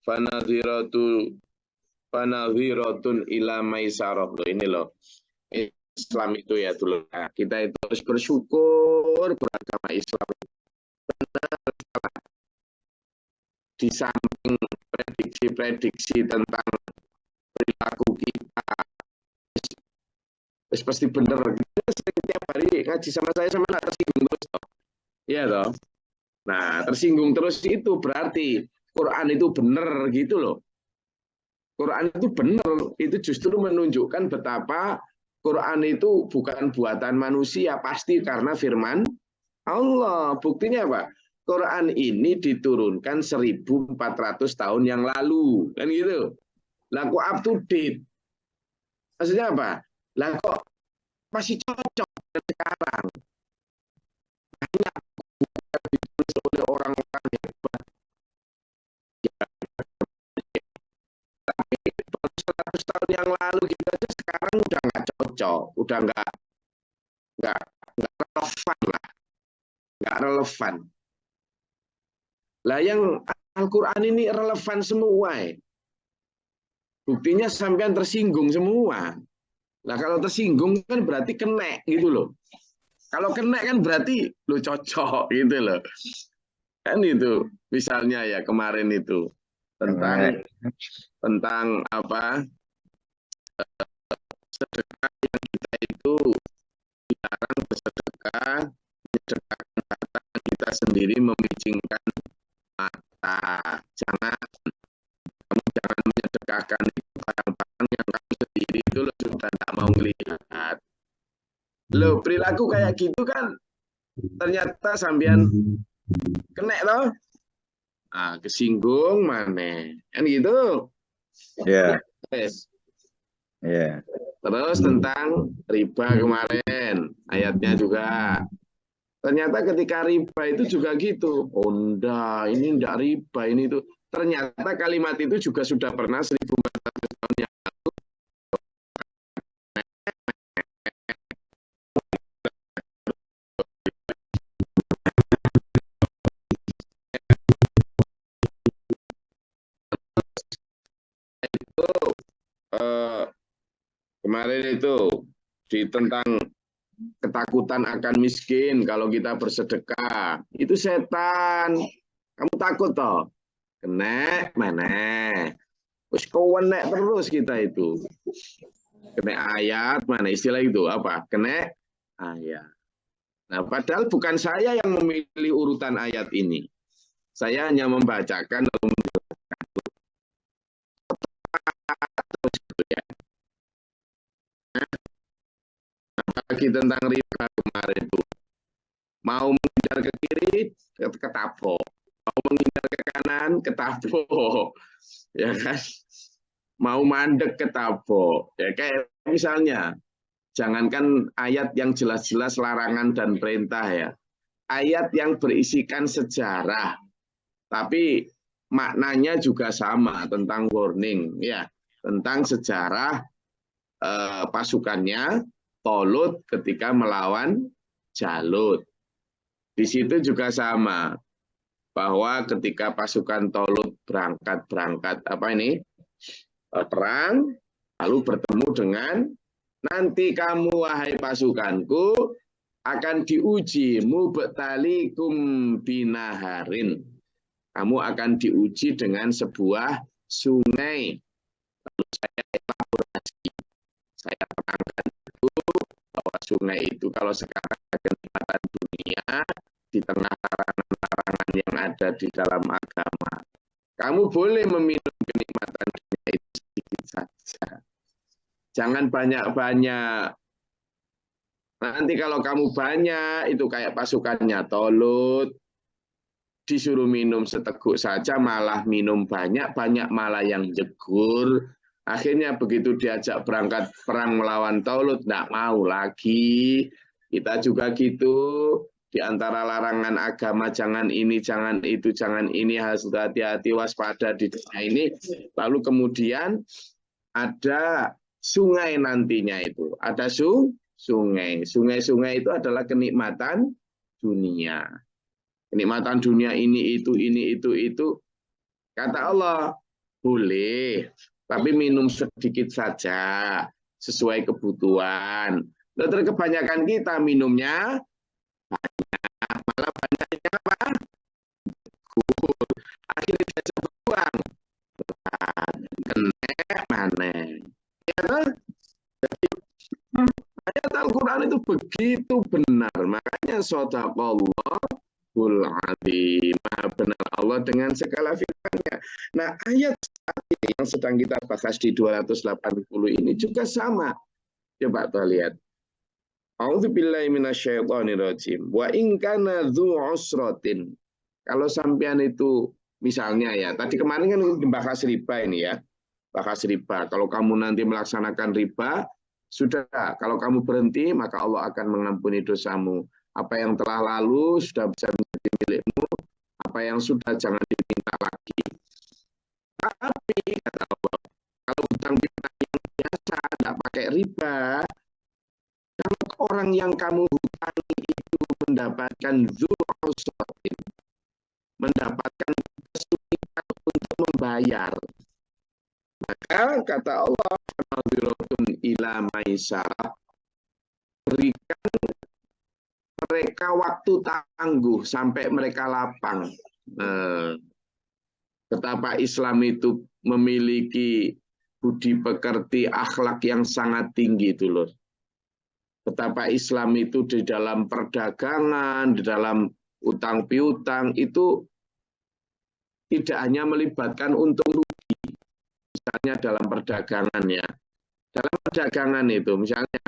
fanadhiratun ila maisarah. Loh, ini loh. Islam itu ya dulu. Nah, kita itu harus bersyukur beragama Islam. Di samping prediksi-prediksi tentang perilaku kita, pasti bener. Kita setiap hari ngaji sama saya sama tersinggung terus. Iya toh. Nah, tersinggung terus itu berarti Quran itu bener gitu loh. Quran itu benar, itu justru menunjukkan betapa Quran itu bukan buatan manusia, pasti karena firman Allah. Buktinya apa? Quran ini diturunkan 1400 tahun yang lalu, kan gitu. Lah kok up to date? Maksudnya apa? Lah kok masih cocok dengan sekarang? Banyak ditulis oleh orang-orang hebat. 100 tahun yang lalu kita aja sekarang udah nggak cocok, udah nggak relevan lah, nggak relevan. Lah yang Al-Quran ini relevan semua. Buktinya sampean tersinggung semua. Nah kalau tersinggung kan berarti kena gitu loh. Kalau kena kan berarti lo cocok gitu loh. Kan itu misalnya ya kemarin itu tentang apa sedekah yang kita itu dilarang bersedekah, menyedekahkan harta kita sendiri memicingkan mata. Kamu jangan menyedekahkan barang-barang yang kamu sendiri itu lo sudah tidak mau melihat. Lo perilaku kayak gitu kan ternyata sampean kena loh. Ah, kesinggung mana? Kan gitu. Ya. Yes. Ya. Terus tentang riba kemarin, ayatnya juga. Ternyata ketika riba itu juga gitu. Oh enggak, ini enggak riba, ini itu. Ternyata kalimat itu juga sudah pernah 1400 tahun yang lalu. Itu kemarin itu tentang ketakutan akan miskin kalau kita bersedekah. Itu setan. Kamu takut toh? Kena mana? Terus kewenek terus kita itu. Kena ayat mana istilah itu apa? Kena ayat. Nah, padahal bukan saya yang memilih urutan ayat ini. Saya hanya membacakan lalu menjelaskan. Lagi tentang riba kemarin itu. Mau menghindar ke kiri, ketabok. Mau menghindar ke kanan, ketabok. Ya kan? Mau mandek ketabok. Ya kayak misalnya, jangankan ayat yang jelas-jelas larangan dan perintah ya. Ayat yang berisikan sejarah, tapi maknanya juga sama tentang warning ya, tentang sejarah pasukannya Tolut ketika melawan Jalut. Di situ juga sama bahwa ketika pasukan Tolut berangkat apa ini perang, lalu bertemu dengan nanti kamu wahai pasukanku akan diuji mubtalikum binaharin. Kamu akan diuji dengan sebuah sungai. Lalu saya elaborasi, saya terangkan itu bahwa sungai itu kalau sekarang kenikmatan dunia di tengah larangan-larangan yang ada di dalam agama. Kamu boleh meminum kenikmatan dunia itu sedikit saja. Jangan banyak-banyak. Nanti kalau kamu banyak, itu kayak pasukannya Tolut, disuruh minum seteguk saja malah minum banyak malah yang jegur. Akhirnya begitu diajak berangkat perang melawan Tolut, tidak mau lagi. Kita juga gitu, di antara larangan agama jangan ini, jangan itu, jangan ini, harus hati-hati, waspada di dunia ini. Lalu kemudian ada sungai nantinya itu, ada sungai. Sungai-sungai itu adalah kenikmatan dunia. Kenikmatan dunia ini, itu. Kata Allah, Boleh, tapi minum sedikit saja sesuai kebutuhan. Terus kebanyakan kita minumnya malah banyaknya apa? Akhirnya dia buang. Kena mana? Ya, toh? Jadi ayat Al-Quran itu begitu benar. Makanya Shadaqallahul Adzim. Maha benar Allah dengan segala firman-Nya. Nah, ayat ini yang sedang kita bahas di 280 ini juga sama. Coba tuh lihat. A'udzubillahi minasyaitonirrajim. Wa in kana dzu usratin. Kalau sampean itu misalnya ya, tadi kemarin kan bahas riba ini ya. Bahas riba. Kalau kamu nanti melaksanakan riba, sudah, kalau kamu berhenti, maka Allah akan mengampuni dosamu. Apa yang telah lalu sudah bisa menjadi milikmu, apa yang sudah jangan diminta lagi. Tapi, kata Allah, kalau hutang piutang yang biasa, tidak pakai riba, kalau orang yang kamu hutangi itu mendapatkan dzurusratin, mendapatkan kesulitan untuk membayar, maka kata Allah, ila maisarah, berikan mereka waktu tangguh sampai mereka lapang. Betapa Islam itu memiliki budi pekerti, akhlak yang sangat tinggi itu loh. Betapa Islam itu di dalam perdagangan, di dalam utang piutang itu tidak hanya melibatkan untung rugi. Misalnya dalam perdagangan ya. Dalam perdagangan itu misalnya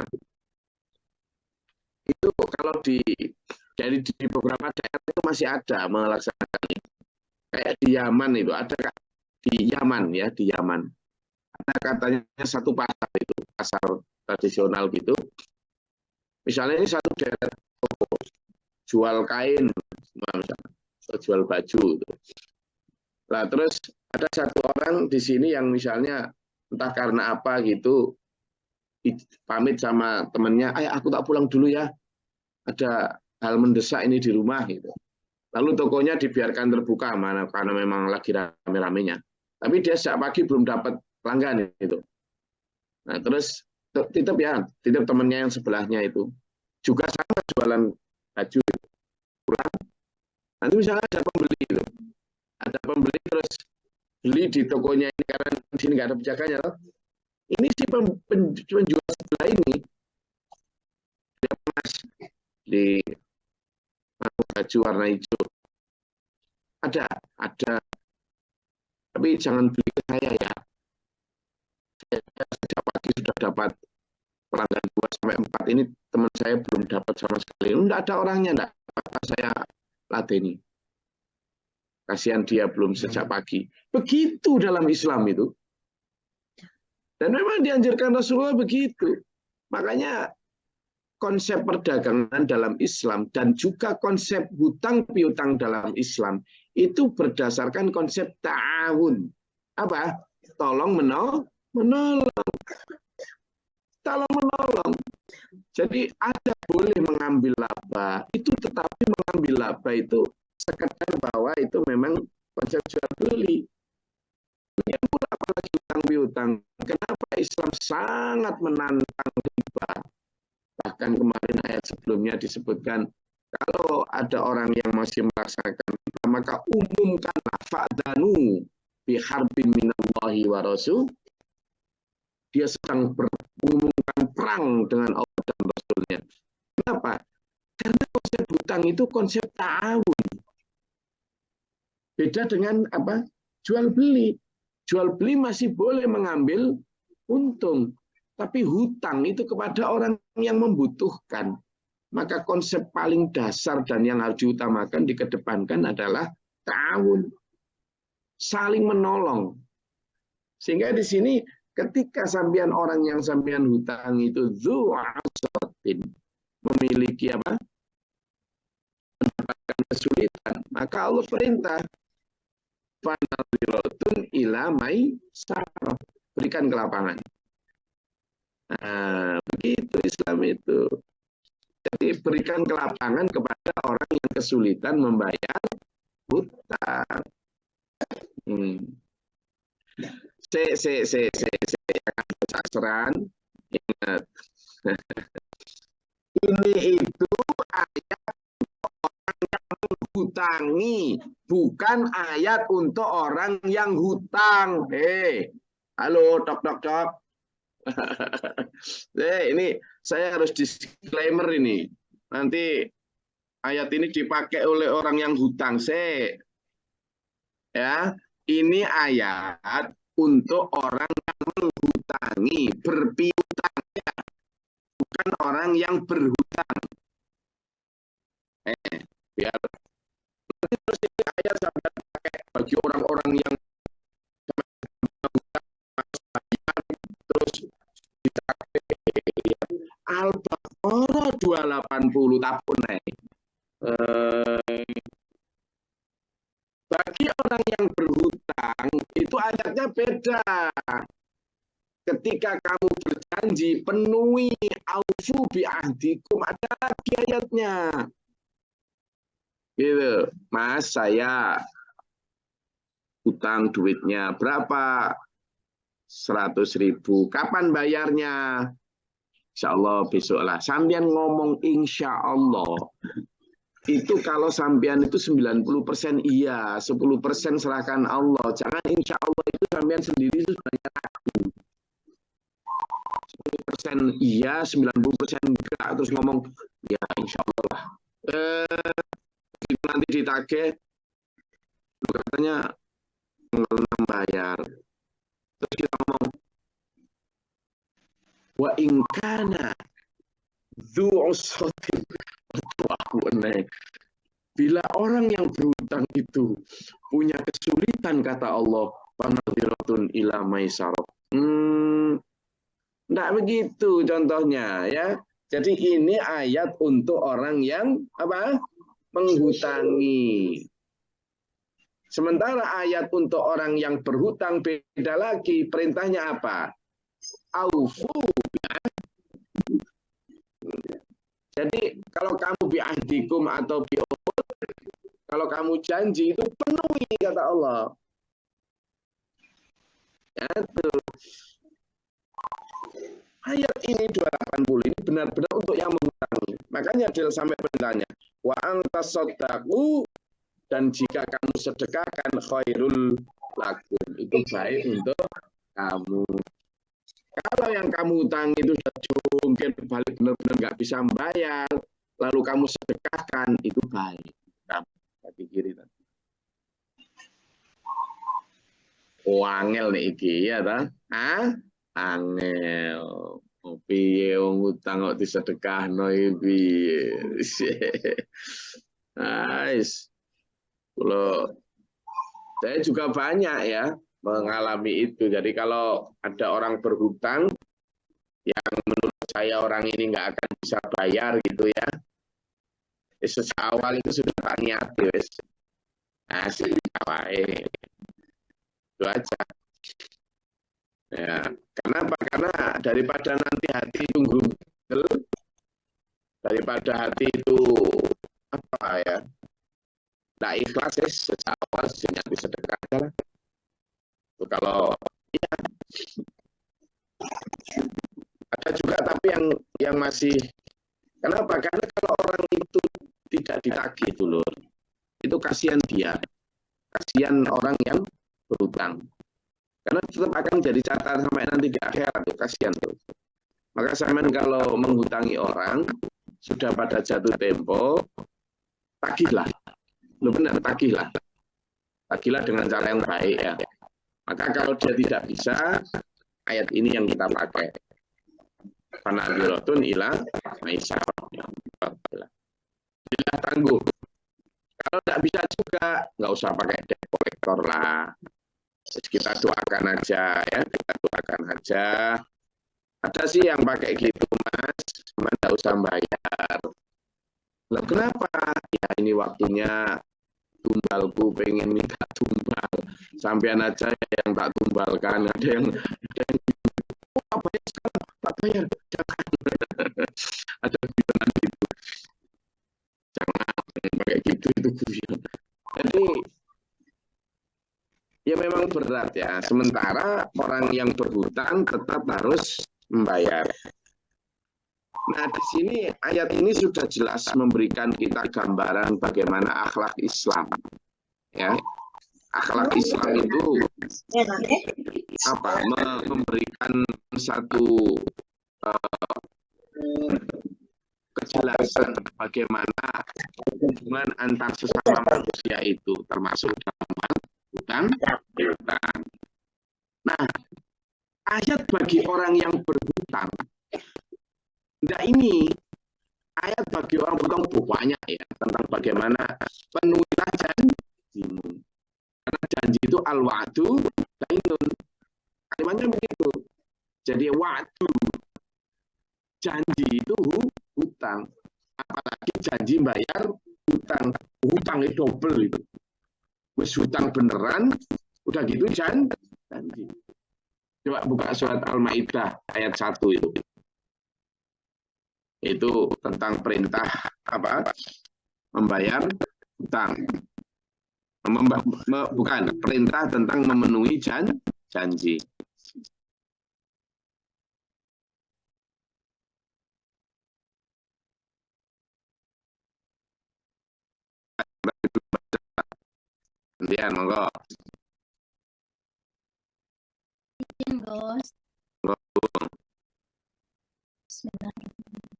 itu kalau di beberapa daerah itu masih ada melaksanakan itu. Kayak di Yaman itu ada di Yaman ya, di Yaman. Ada katanya satu pasar itu, pasar tradisional gitu. Misalnya ini satu daerah jual kain, misalnya, jual baju. Nah, terus ada satu orang di sini yang misalnya entah karena apa gitu pamit sama temennya, ayah aku tak pulang dulu ya, ada hal mendesak ini di rumah gitu. Lalu tokonya dibiarkan terbuka mana karena memang lagi rame-ramenya. Tapi dia sejak pagi belum dapat pelanggan itu. Nah, terus titip temannya yang sebelahnya itu. Juga sama jualan baju itu. Pulang. Nanti misalnya ada pembeli itu. Ada pembeli terus beli di tokonya ini karena di sini nggak ada penjaganya. Ini si penjual sebelah ini dia mas di baju warna hijau. Ada. Tapi jangan beli ke saya ya. Saya sejak pagi sudah dapat pelanggan 2 sampai 4 ini teman saya belum dapat sama sekali. Enggak ada orangnya, enggak apa saya ladeni. Kasihan dia belum sejak pagi. Begitu dalam Islam itu. Dan memang dianjurkan Rasulullah begitu. Makanya konsep perdagangan dalam Islam dan juga konsep hutang piutang dalam Islam itu berdasarkan konsep ta'awun. Apa? Tolong menolong. Tolong menolong. Jadi ada boleh mengambil laba, itu tetapi mengambil laba itu sekedar bahwa itu memang konsep jual beli. Ya pula apalagi hutang piutang. Kenapa Islam sangat menantang riba? Bahkan kemarin ayat sebelumnya disebutkan kalau ada orang yang masih melaksanakan riba, maka umumkanlah fa'danu biharbin minallahi wa rasul. Dia sedang mengumumkan perang dengan Allah dan Rasulnya. Kenapa? Karena konsep hutang itu konsep ta'awun. Beda dengan apa? Jual beli. Jual beli masih boleh mengambil untung. Tapi hutang itu kepada orang yang membutuhkan. Maka konsep paling dasar dan yang harus diutamakan, dikedepankan adalah ta'awun. Saling menolong. Sehingga di sini ketika sampean orang yang sampean hutang itu zu'asatin, memiliki apa? Mendapatkan kesulitan, maka Allah perintah fanadhiratun ila maisarah, berikan kelapangan. Nah, begitu Islam itu. Jadi berikan kelapangan kepada orang yang kesulitan membayar hutang. Sasran. Ingat. Ini itu ayat hutangi, bukan ayat untuk orang yang hutang. Halo, tok tok tok. Ini saya harus disclaimer ini. Nanti ayat ini dipakai oleh orang yang hutang. Ya, ini ayat untuk orang yang menghutangi, berpiutang, bukan orang yang berhutang. Biar terus ini ayat sampai pakai bagi orang-orang yang terus Al-Baqarah 280 tahun naik. Bagi orang yang berhutang itu ayatnya beda. Ketika kamu berjanji penuhi aufu bi'ahdikum, ada lagi ayatnya. Gitu, Mas, saya utang duitnya berapa? 100.000. Kapan bayarnya? Insya Allah besok lah. Sambian ngomong insya Allah. Itu kalau sampean itu 90% iya, 10% serahkan Allah. Jangan insya Allah itu sampean sendiri itu sebenarnya ragu. 10% iya, 90% enggak, terus ngomong ya insya Allah lah. Nanti ditagih, katanya tanggal 6 bayar. Terus kita ngomong wa ingkana dzu'usratin. Bila orang yang berhutang itu punya kesulitan, kata Allah, fanadhiratun ila maisarah. Enggak begitu contohnya ya. Jadi ini ayat untuk orang yang apa? Menghutangi. Sementara ayat untuk orang yang berhutang beda lagi. Perintahnya apa? Aufu. Jadi kalau kamu bi'ahdikum atau bi'ud, kalau kamu janji itu penuhi, kata Allah. Ya, tuh. Ayat ini 280 ini benar-benar untuk yang menghutangi. Makanya dia sampai bertanya, wa antasaddaqu, dan jika kamu sedekahkan khairul lakum, itu baik untuk kamu. Kalau yang kamu utang itu sudah jungkir balik benar-benar nggak bisa membayar, lalu kamu sedekahkan, itu baik. Kaki kiri tadi. Angel nih iki ya ta? Angel. Piye wong utang kok disedekahno iki. Saya juga banyak ya mengalami itu. Jadi kalau ada orang berhutang yang menurut saya orang ini nggak akan bisa bayar gitu ya, sejak awal itu sudah tak niat guys. Itu aja. Ya, kenapa? Karena daripada nanti hati itu grumel, daripada hati itu apa ya, tak ikhlas ya, sejak awal sejak disedekah aja lah. Kalau ya, ada juga tapi yang masih, kenapa? Karena kalau orang itu tidak ditagih dulu, itu kasihan dia, kasihan orang yang berutang, karena tetap akan jadi catatan sampai nanti di akhirat, tuh kasihan tuh. Maka sampean kalau menghutangi orang sudah pada jatuh tempo, tagihlah, benar tagihlah dengan cara yang baik ya. Maka kalau dia tidak bisa, ayat ini yang kita pakai. Fanadhiratun ila maisarah. Bila tangguh. Kalau tidak bisa juga, nggak usah pakai debt collector lah. Kita doakan aja ya, kita doakan aja. Ada sih yang pakai gitu Mas, cuma nggak usah bayar. Loh, kenapa? Ya ini waktunya tumbalku pengen minta tumbal, sampean aja yang tak tumbalkan. Ada yang oh, tak bayar sekarang, tak bayar, jangan. Ada guyonan gitu, jangan pakai gitu, itu guyon. Jadi ya memang berat ya. Sementara orang yang berhutang tetap harus membayar. Nah, di sini ayat ini sudah jelas memberikan kita gambaran bagaimana akhlak Islam. Ya, akhlak Islam itu apa? Memberikan satu kejelasan bagaimana hubungan antar sesama manusia itu, termasuk dalam hutang piutang. Nah, ayat bagi orang yang berhutang. Nah, ini ayat bagi orang berhutang banyak ya tentang bagaimana penuhilah janjimu. Karena janji itu al-wa'du dainun. Kalimatnya begitu. Jadi wa'du, janji itu hutang. Apalagi janji bayar hutang. Hutang itu double itu. Wis hutang beneran, udah gitu janji. Coba buka surat Al-Maidah ayat 1 itu. Itu tentang perintah apa? Membayar hutang. Bukan, perintah tentang memenuhi janji. Kemudian monggo. Bos. Bismillahirrahmanirrahim.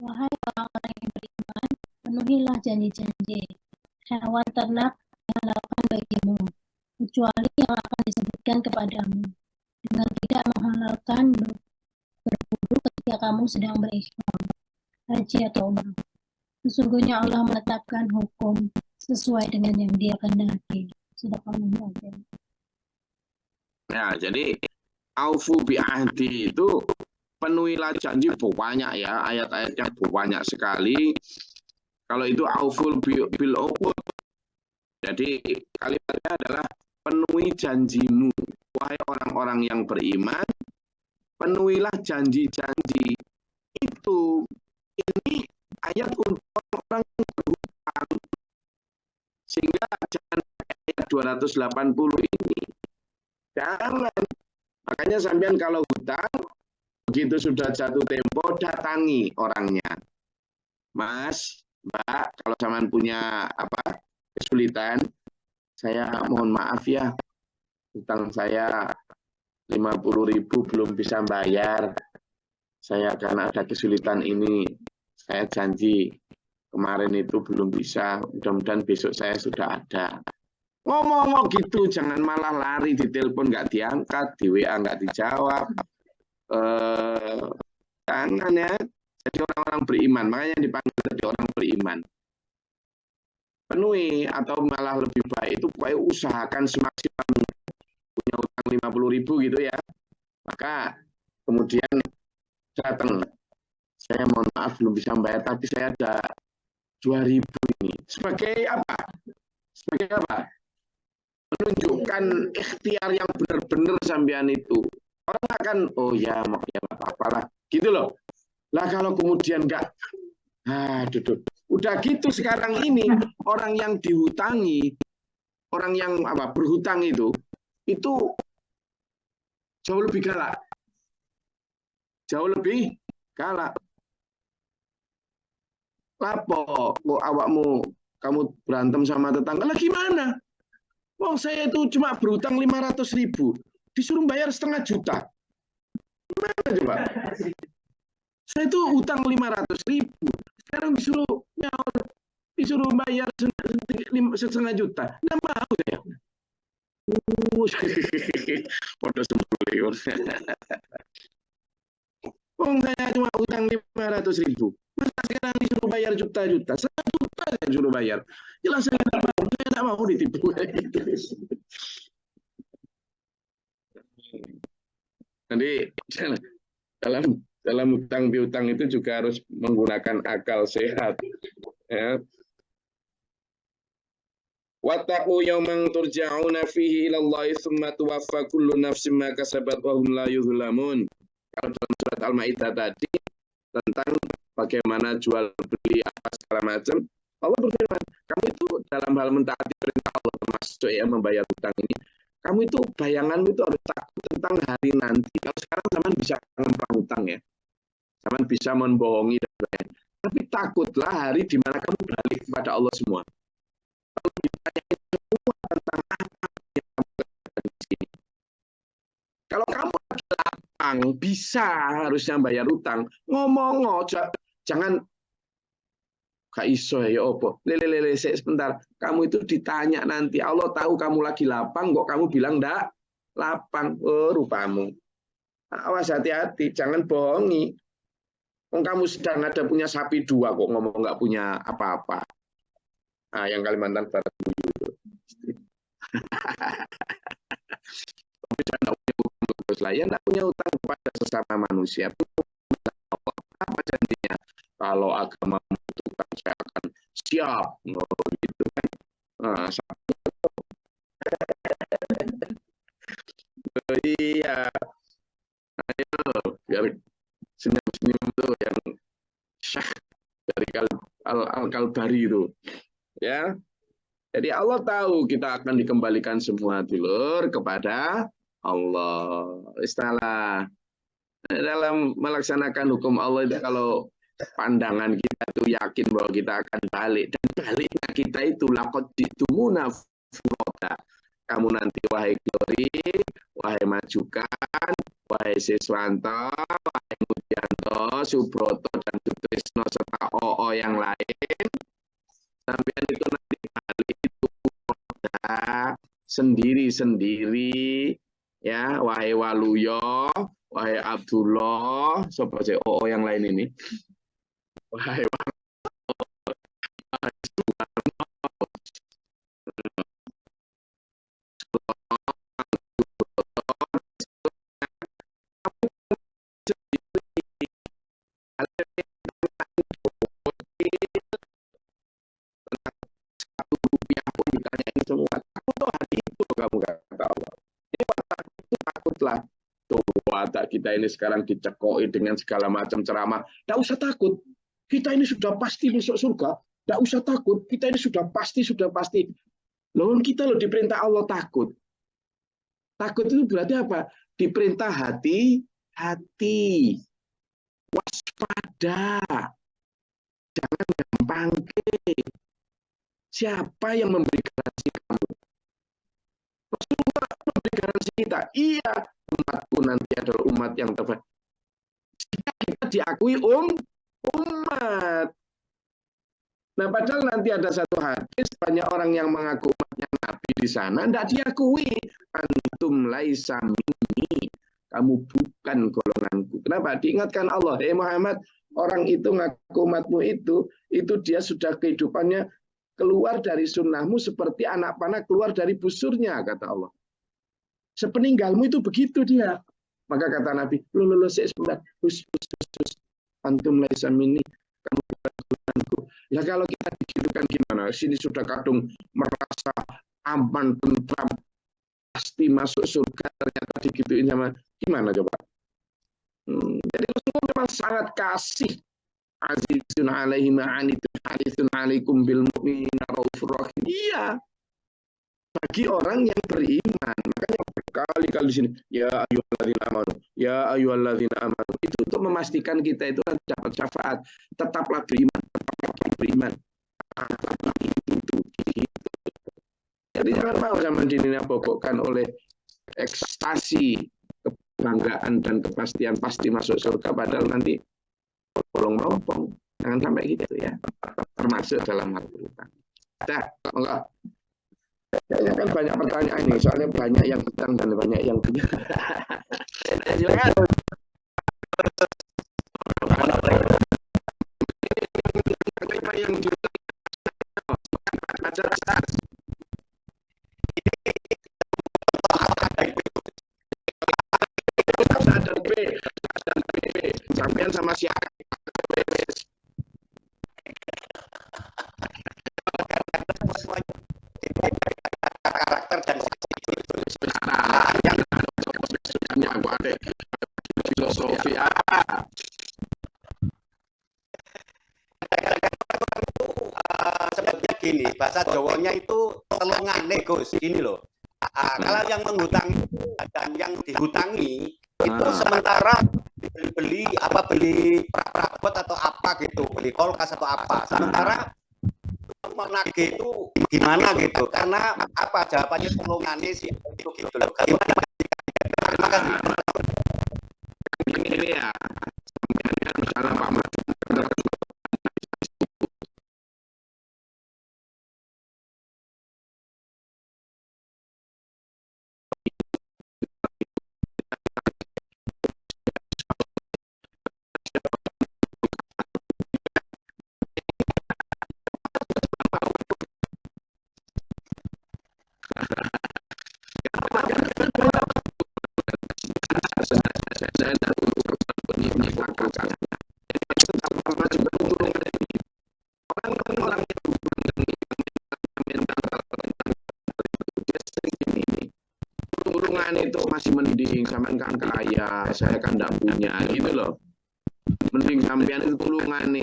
Wahai orang-orang yang beriman, penuhilah janji-janji hewan ternak yang lakukan bagimu, kecuali yang akan disebutkan kepadamu, dengan tidak menghalalkan berburu ketika kamu sedang berikhram, haji atau umrah. Sesungguhnya Allah menetapkan hukum sesuai dengan yang Dia kehendaki. Sadaqallahul adzim. Ya, jadi aufu bi ahdi itu penuhilah janji banyak ya, ayat-ayatnya banyak sekali. Kalau itu auful bil uqud. Jadi kalimatnya adalah penuhi janjimu. Wahai orang-orang yang beriman, penuhilah janji-janji. Itu ini ayat untuk orang yang berhutang. Sehingga jangan ayat 280 ini. Jangan. Makanya sampean kalau hutang, begitu sudah jatuh tempo, datangi orangnya. Mas, Mbak, kalau sampean punya kesulitan, saya mohon maaf ya, hutang saya 50.000 belum bisa bayar. Saya karena ada kesulitan ini, saya janji kemarin itu belum bisa, mudah-mudahan besok saya sudah ada. Ngomong gitu, jangan malah lari di telepon nggak diangkat, di WA nggak dijawab. Jangan ya. Jadi orang-orang beriman, makanya dipanggil jadi orang beriman. Penuhi atau malah lebih baik itu pokoknya usahakan semaksimal punya utang 50.000 gitu ya. Maka kemudian datang, saya mohon maaf belum bisa bayar, tapi saya ada 2.000 ini. Sebagai apa? Sebagai apa? Menunjukkan ikhtiar yang benar-benar sampean itu. Orang akan, oh ya, mau ya apa-apa lah. Gitu loh. Lah kalau kemudian enggak, udah gitu sekarang ini orang yang dihutangi, orang yang berhutang itu jauh lebih galak. Jauh lebih galak. Lapo, kok awakmu kamu berantem sama tetangga, lah gimana? Wong saya itu cuma berhutang 500.000, disuruh bayar 500.000. Gimana coba? Saya itu utang 500.000, sekarang disuruh bayar 500.000. Nggak mau ya. Podo sembelih. Wong saya cuma utang 500.000. Masa sekarang disuruh bayar juta-juta? 1 juta saya disuruh bayar. Jelas saya tidak mau ditipu. Jadi dalam hutang piutang itu juga harus menggunakan akal sehat. Ya. Wattaqu yawman turja'una fihi ila Allahi tsumma tuwaffa kullu nafsin ma kasabat wa hum la yuzlamun. Kalau dalam surat Al-Maidah tadi tentang bagaimana jual beli apa segala macam, Allah berfirman, kamu itu dalam hal mentaati perintah Allah termasuk yang membayar hutang ini, Kamu itu bayanganmu itu harus takut tentang hari nanti. Kalau sekarang zaman bisa ngemplang utang ya, zaman bisa membohongi dan lain. Tapi takutlah hari di mana kamu balik kepada Allah semua. Kalau ditanyain semua tentang apa yang kamu lakukan di sini. Kalau kamu lagi lapang, bisa harusnya bayar utang. Ngomong jangan gak iso ya opo. Lele sebentar. Kamu itu ditanya nanti. Allah tahu kamu lagi lapang, kok kamu bilang ndak lapang. Oh, rupamu. Awas hati-hati, jangan bohongi. Kamu sedang ada punya sapi 2 kok ngomong nggak punya apa-apa. Nah, yang Kalimantan Barat itu. Ya nggak punya utang kepada sesama manusia. Apa janjinya? Kalau agama membutuhkan saya akan siap, gitu kan? Nah, iya, ayo biar senyum-senyum itu yang syah dari Al-Kalbari itu, ya. Jadi Allah tahu kita akan dikembalikan semua dulur kepada Allah. Istilah dalam melaksanakan hukum Allah itu kalau pandangan kita itu yakin bahwa kita akan balik, dan baliknya kita itu laqad jitumuna furada. Kamu nanti wahai Glory, wahai Majukan, wahai Siswanto, wahai Mudianto, Subroto dan Sutrisno serta OO yang lain, sampean itu nanti balik itu sendiri-sendiri, ya, wahai Waluyo, wahai Abdullah, sopo sih OO yang lain ini, wahai kamu kata Allah. Ini itu takutlah. Wadah kita ini sekarang dicekoi dengan segala macam ceramah. Tidak usah takut. Kita ini sudah pasti masuk surga. Tidak usah takut. Kita ini sudah pasti. Loh, kita loh diperintah Allah takut. Takut itu berarti apa? Diperintah hati. Waspada. Jangan gampang. Siapa yang memberi garansi kamu? Rasulullah memberi garansi kita. Iya, umatku nanti adalah umat yang terbaik. Jika kita diakui umat. Nah, padahal nanti ada satu hadis, banyak orang yang mengaku umatnya Nabi di sana, tidak diakui. Antum laisa minni. Kamu bukan golonganku. Kenapa? Diingatkan Allah. Muhammad, orang itu ngaku umatmu itu dia sudah kehidupannya keluar dari sunnahmu seperti anak panah keluar dari busurnya, kata Allah. Sepeninggalmu itu begitu dia. Maka kata Nabi, lo sebentar, antum laisa minni, kamu bukan golonganku. Lah kalau kita digitukan gimana? Sini sudah kadung merasa aman, tentram, pasti masuk surga, ternyata digituin sama gimana coba? Jadi Rasulullah memang sangat kasih. Azizun alaihi ma'anitun harisun alaikum bil mu'minina raufur rahim. Iya. Bagi orang yang beriman. Makanya berkali-kali di sini, ya ayyuhalladzina amanu, ya ayyuhalladzina amanu. Itu untuk memastikan kita itu dapat syafaat. Tetaplah beriman, Jadi jangan mau zaman dirinya bobokkan oleh ekstasi, kebanggaan dan kepastian pasti masuk surga, padahal nanti bolong-bolong. Jangan sampai gitu ya. Termasuk dalam hal utang. Enggak. Kayaknya kan banyak pertanyaan ini, soalnya banyak yang utang dan banyak yang punya. Silakan. Apa yang diutang? Ada B, sampean sama siapa? Karakter dan yang aku ada filosofi apa? Sebetulnya gini, bahasa Jawanya itu telongane Gus, gini loh. Nah, kalau yang menghutangi dan yang dihutangi itu sementara beli perabot atau apa gitu, beli kulkas atau apa. Sementara menagih itu gimana gitu? Karena apa jawabannya tolongannya sih itu gitu loh. Gimana? Terima kasih. Ini ya, misalnya Pak Mas, tulungan itu masih mending, sampean kan kaya, saya kan enggak punya, gitu loh. Mending sampean itu tulungan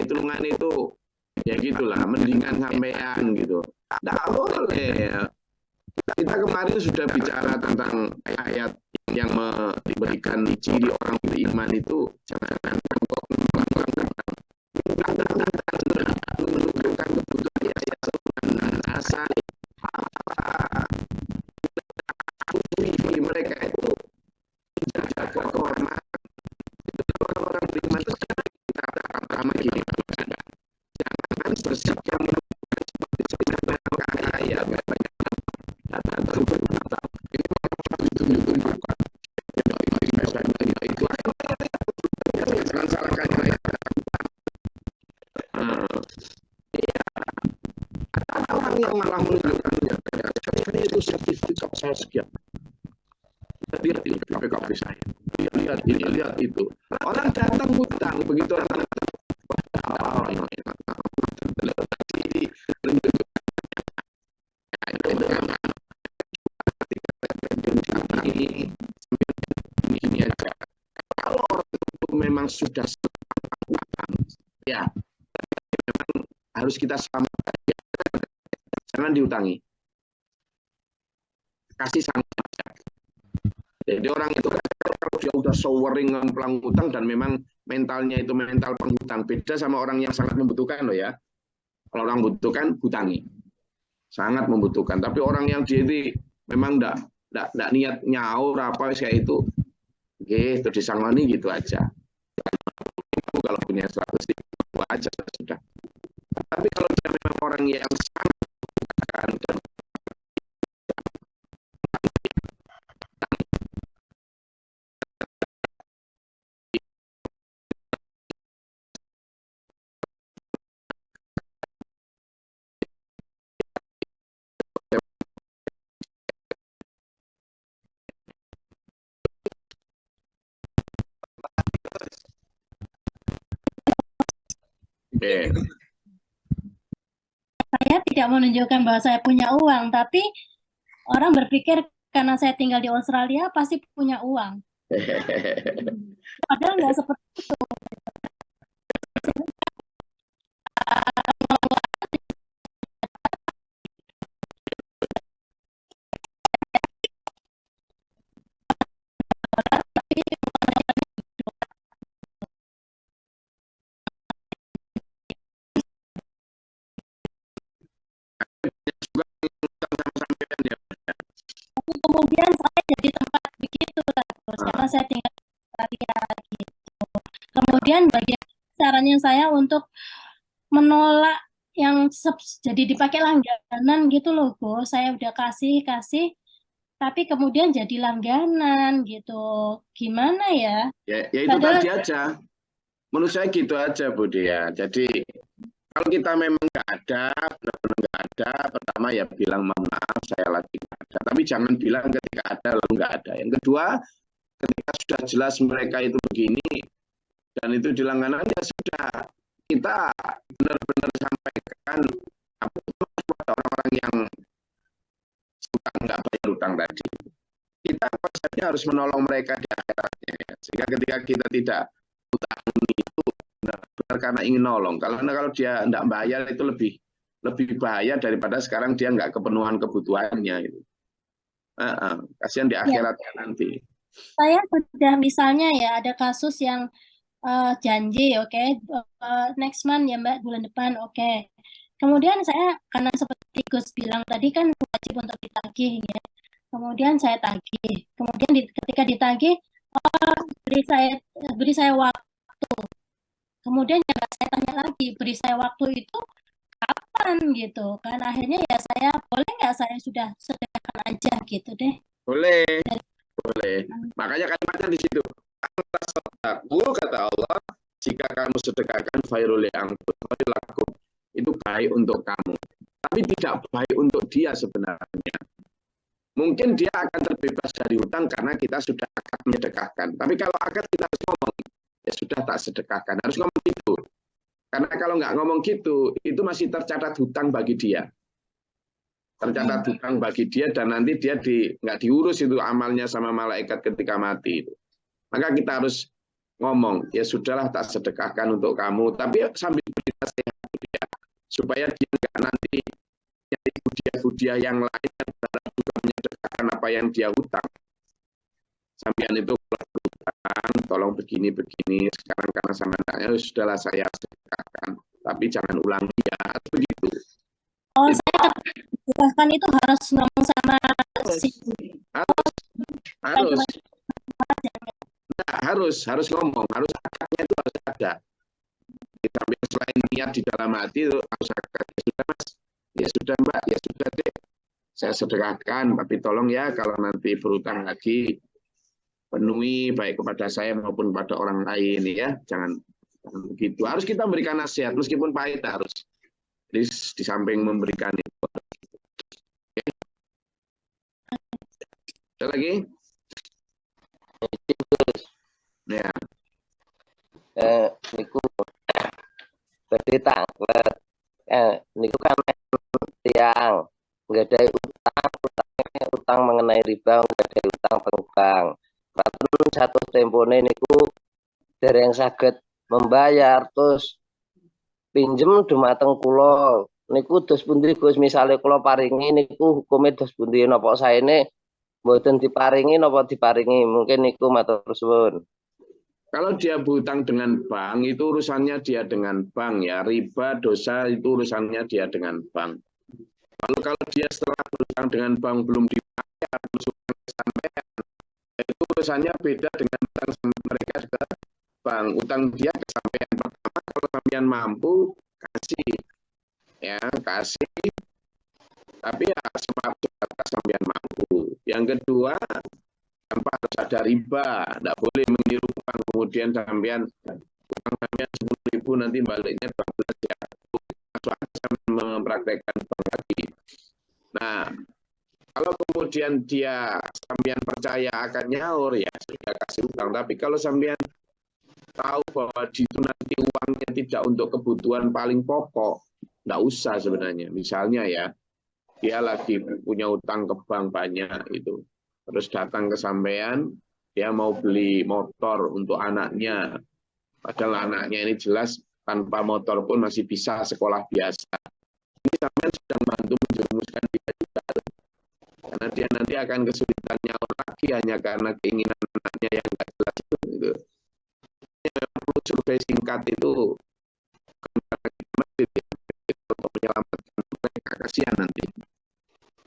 itu ya gitulah, mendingan sampean gitu. Enggak boleh. Kita kemarin sudah bicara tentang ayat yang memberikan ciri orang beriman itu jangan menunjukkan kebutuhan ya asal mereka itu jaga kehormatan. Orang beriman itu kita pertama gini, jangan bersikap kaya jangan salahkan kaya. Ada orang yang malah menunjukkan ini itu sertifikat saya sekian. Lihat ini BPKB saya. Lihat ini, lihat itu. Orang datang hutang, begitu orang ini aja. Kalau orang itu memang sudah hutang, ya memang harus kita selamatkan. Jangan diutangi. Kasih sanksi. Jadi orang itu kalau dia udah sowering ngemplang hutang dan memang mentalnya itu mental penghutang, beda sama orang yang sangat membutuhkan loh ya. Kalau orang membutuhkan, hutangi. Sangat membutuhkan. Tapi orang yang dia ini memang enggak niat nyaur apa kayak itu, itu disangoni gitu aja. Kalau punya 100 ribu aja sudah. Tapi kalau dia memang orang yang sangat membutuhkan dan Saya tidak menunjukkan bahwa saya punya uang, tapi orang berpikir karena saya tinggal di Australia pasti punya uang. Padahal nggak seperti itu. Kemudian saya jadi tempat begitu terus karena saya tinggal di Australia gitu. Kemudian bagian caranya saya untuk menolak yang jadi dipakai langganan gitu loh, Go. Saya udah kasih, tapi kemudian jadi langganan gitu. Gimana ya? Ya itu tadi aja. Menurut saya gitu aja, Bu Dia. Jadi kalau kita memang nggak ada, benar-benar nggak ada, pertama ya bilang maaf, saya lagi nggak ada. Tapi jangan bilang ketika ada lalu nggak ada. Yang kedua, ketika sudah jelas mereka itu begini dan itu di langganan, ya sudah kita benar-benar sampaikan apa kepada orang-orang yang suka nggak bayar utang tadi. Kita konsepnya harus menolong mereka di akhiratnya, ya. Sehingga ketika kita tidak utang itu benar-benar karena ingin nolong. Kalau dia tidak bayar itu lebih bahaya daripada sekarang dia nggak kepenuhan kebutuhannya. Gitu. Kasihan di Ya, akhiratnya nanti. saya sudah misalnya ya ada kasus yang janji, oke, next month ya Mbak, bulan depan, oke. Kemudian saya, karena seperti Gus bilang tadi kan wajib untuk ditagih ya. Kemudian saya tagih. Kemudian ketika ditagih, beri saya waktu. Kemudian ya saya tanya lagi, beri saya waktu itu kapan gitu kan? Akhirnya ya saya boleh nggak saya sudah sedekahkan aja gitu deh. Boleh, boleh. Makanya kalimatnya di situ. Aku kata Allah, jika kamu sedekahkan khairul lakum, itu baik untuk kamu. Tapi tidak baik untuk dia sebenarnya. Mungkin dia akan terbebas dari hutang karena kita sudah akad menyedekahkan. Tapi kalau akad kita harus ngomong, ya sudah tak sedekahkan. Harus ngomong gitu. Karena kalau nggak ngomong gitu, itu masih tercatat hutang bagi dia. Tercatat hutang bagi dia dan nanti dia nggak diurus itu amalnya sama malaikat ketika mati. Maka kita harus ngomong, ya sudahlah tak sedekahkan untuk kamu. Tapi sambil beri nasihat dia, supaya dia nggak nanti nyari hadiah yang lain dan juga menyedekahkan apa yang dia hutang. Sampean itu berhutang, tolong begini-begini, sekarang karena sama anaknya, sudahlah saya sedekahkan, tapi jangan ulangi ya, begitu. Oh, saya sedekahkan itu harus ngomong sama si harus ngomong, harus akadnya itu harus ada. Tapi selain niat di dalam hati itu harus akad. Ya sudah Mas, ya sudah Mbak, ya sudah deh. Saya sedekahkan, tapi tolong ya kalau nanti berutang lagi penuhi baik kepada saya maupun kepada orang lain ya. Jangan begitu. Harus kita memberikan nasihat meskipun pahit harus. Di samping memberikan itu. Oke. Ada lagi? Ya. Niku berarti tanglet. Niku kan tiang nggak ada utang mengenai riba, nggak ada utang pengutang. Lalu satu tempone niku dari yang saged membayar terus pinjem dumateng kula niku dos pundi Gus, misale kula paringi niku hukume dos pundi napa saene mboten diparingi napa diparingi, mungkin niku matur suwun. Kalau dia berhutang dengan bank itu urusannya dia dengan bank ya, riba dosa itu urusannya dia dengan bank. Lalu kalau dia setelah berhutang dengan bank belum dibayar, itu urusannya beda dengan utang mereka ke bank. Utang dia kesampaian pertama, kalau sampean mampu kasih, ya kasih. Tapi ya semata sampean mampu. Yang kedua, tanpa harus ada riba, tidak boleh meniru utang kemudian sampean utang sampean 10.000 nanti baliknya 12 ya. Masuk sampean mempraktekkan bank lagi. Nah, kalau kemudian dia sampean percaya akan nyaur ya sudah kasih utang. Tapi kalau sampean tahu bahwa itu nanti uangnya tidak untuk kebutuhan paling pokok, tidak usah sebenarnya. Misalnya ya, dia lagi punya utang ke bank banyak itu. Terus datang ke sampean, dia mau beli motor untuk anaknya. Padahal anaknya ini jelas tanpa motor pun masih bisa sekolah biasa. Ini sampean sedang bantu menjerumuskan dia juga. Karena dia nanti akan kesulitan nyawa lagi hanya karena keinginan anaknya yang tidak jelas itu. Perlu survei singkat itu untuk menyelamatkan mereka, kasihan nanti.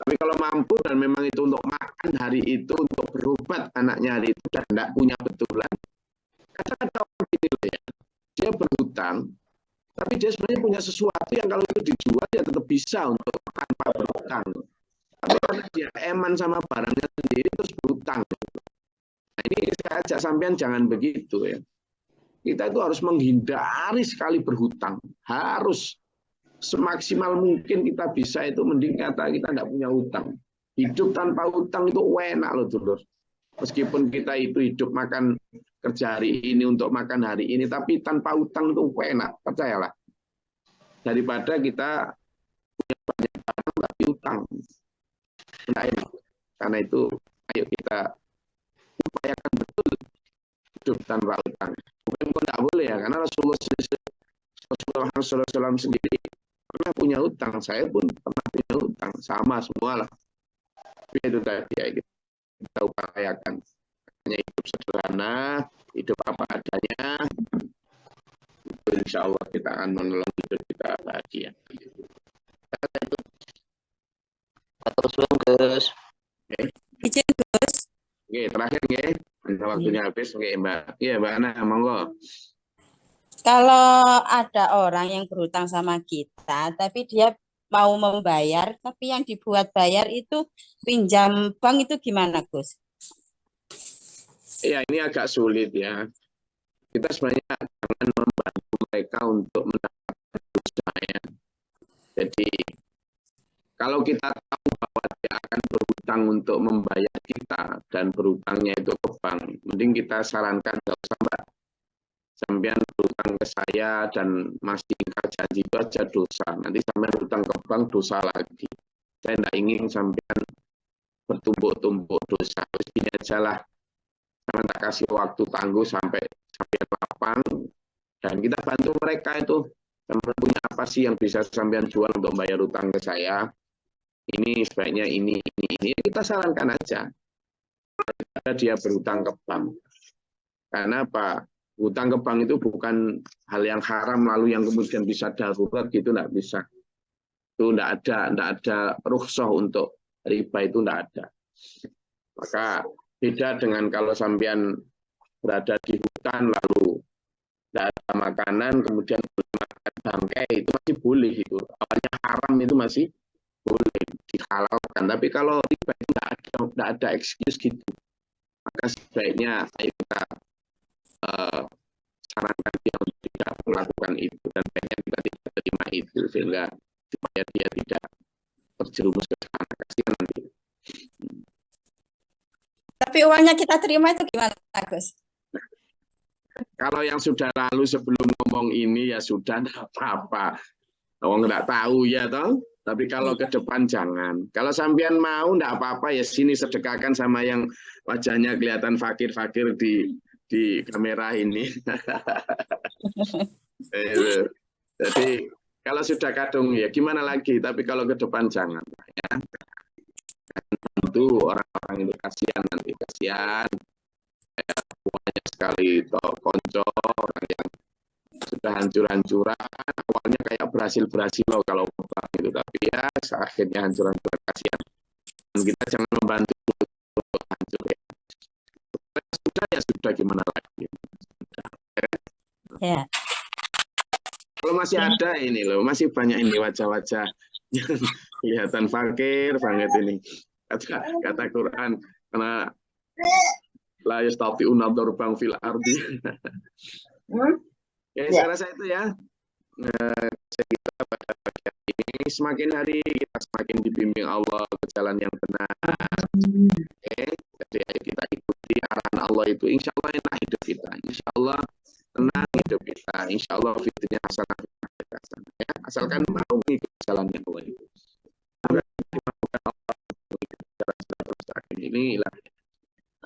Tapi kalau mampu dan memang itu untuk makan hari itu, untuk berobat anaknya hari itu, dan tidak punya betulan, kadang-kadang orang gini loh ya, dia berhutang, tapi dia sebenarnya punya sesuatu yang kalau itu dijual ya tetap bisa untuk tanpa berhutang. Tapi karena dia eman sama barangnya sendiri terus berhutang. Nah ini saya ajak sampean jangan begitu ya. Kita itu harus menghindari sekali berhutang, harus. Semaksimal mungkin kita bisa itu mending kata kita nggak punya utang. Hidup tanpa utang itu enak loh dulur. Meskipun kita itu hidup makan kerja hari ini untuk makan hari ini, tapi tanpa utang itu enak, percayalah. Daripada kita punya banyak barang tapi utang. Nah, karena itu ayo kita upayakan betul hidup tanpa utang. Bukan nggak boleh ya, karena Rasulullah SAW sendiri pernah punya utang, saya pun pernah punya utang, sama semua lah. itu tadi ya, kita upayakan. Hanya hidup sederhana, hidup apa adanya, itu insya Allah kita akan menolong hidup kita bahagia. Terus Gus. Izin Gus. Oke, terakhir ya, waktunya habis. Oke, Mbak. Iya, Mbak Ana, monggo. Kalau ada orang yang berhutang sama kita, tapi dia mau membayar, tapi yang dibuat bayar itu pinjam bank itu gimana, Gus? Ya, ini agak sulit ya. Kita sebenarnya jangan membantu mereka untuk mendapatkan usaha ya. Jadi, kalau kita tahu bahwa dia akan berhutang untuk membayar kita dan berhutangnya itu ke bank, mending kita sarankan nggak usah Mbak. Sampean berhutang ke saya dan masih ingkar janji itu aja dosa. Nanti sampean berhutang ke bank dosa lagi. Saya tidak ingin sampean bertumpuk-tumpuk dosa. Terus gini aja lah. Sampean tak kasih waktu tangguh sampai lapang dan kita bantu mereka itu. Sampean punya apa sih yang bisa sampean jual untuk bayar utang ke saya? Ini sebaiknya ini. Kita sarankan aja. Daripada dia berhutang ke bank. Karena apa? Hutang ke bank itu bukan hal yang haram lalu yang kemudian bisa darurat gitu, enggak bisa. Itu enggak ada rukhsah untuk riba, itu enggak ada. Maka beda dengan kalau sampean berada di hutan lalu enggak ada makanan kemudian makan bangkai, itu masih boleh itu. Awalnya haram itu masih boleh dihalalkan. Tapi kalau riba itu enggak ada excuse gitu. Maka sebaiknya kita sarankan dia untuk tidak melakukan itu dan baiknya kita tidak terima itu sehingga supaya dia tidak terjerumus ke sana, kasihan nanti. Tapi uangnya kita terima itu gimana, Gus? Kalau yang sudah lalu sebelum ngomong ini ya sudah, tidak apa-apa. Orang nggak tahu ya toh. Tapi kalau ke depan jangan. Kalau sampean mau tidak apa-apa ya sini sedekahkan sama yang wajahnya kelihatan fakir-fakir di kamera ini. Jadi kalau sudah kadung ya gimana lagi, tapi kalau ke depan jangan ya. Tentu orang-orang itu kasihan nanti, kasihan ya, banyak sekali konco orang yang sudah hancur-hancuran, awalnya kayak berhasil loh kalau itu, tapi ya akhirnya hancur-hancuran, kasihan. Dan kita jangan membantu untuk hancur ya. Sudah gimana lagi? Ya. Kalau masih ada ini loh, masih banyak ini wajah-wajah yang kelihatan fakir banget ini. Kata Quran, karena la yastati'una darbang fil ardi. Ya, saya rasa itu ya. Kita pada pagi ini semakin hari kita semakin dibimbing Allah ke jalan yang benar. Jadi ayo kita ikuti arahan Allah itu, insya Allah enak hidup kita, insya Allah tenang hidup kita, insya Allah fitrnya hasanah ya, asalkan mau mengikuti jalan yang Allah itu. Ini lah.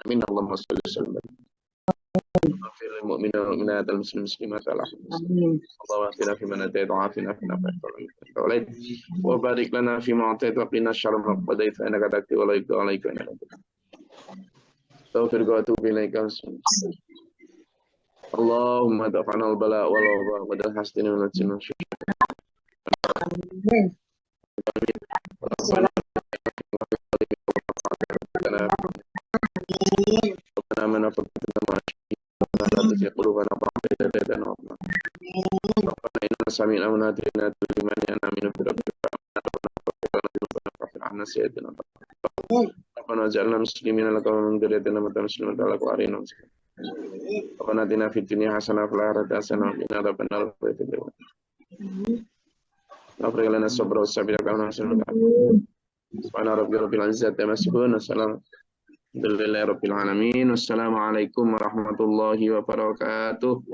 Amin Allahumma sholli wa sallim. Afirul mu'minin wal mu'minat wal muslimat wal muslimin. Allahumma atina fi man atayta wa afina fi ma ta'ala. Wa barik lana fi ma atayta wa qina syarra ma qadayta innaka taqdi wa la yuqda 'alaika innaka astaghfiruka wa atubu ilaika. Allahumma daf'ana al-bala wal waba wa dal hasdina min al-jinni. Amin. قلوبنا بعد إذ هديتنا ربنا إننا سمعنا مناديا لمن آمن بربنا فاغفر عنا سيئاتنا ربنا اجعلنا مسلمين لك ومن ذريتنا أمة مسلمة لك وأرنا ربنا آتنا في الدنيا حسنة وفي الآخرة حسنة وقنا عذاب النار أفرغ لنا الصبر والصبر وكوننا حسنا سبحان رب العزة عما يصفون وسلام Alhamdulillahi Rabbil Alamin. Wassalamualaikum warahmatullahi wabarakatuh.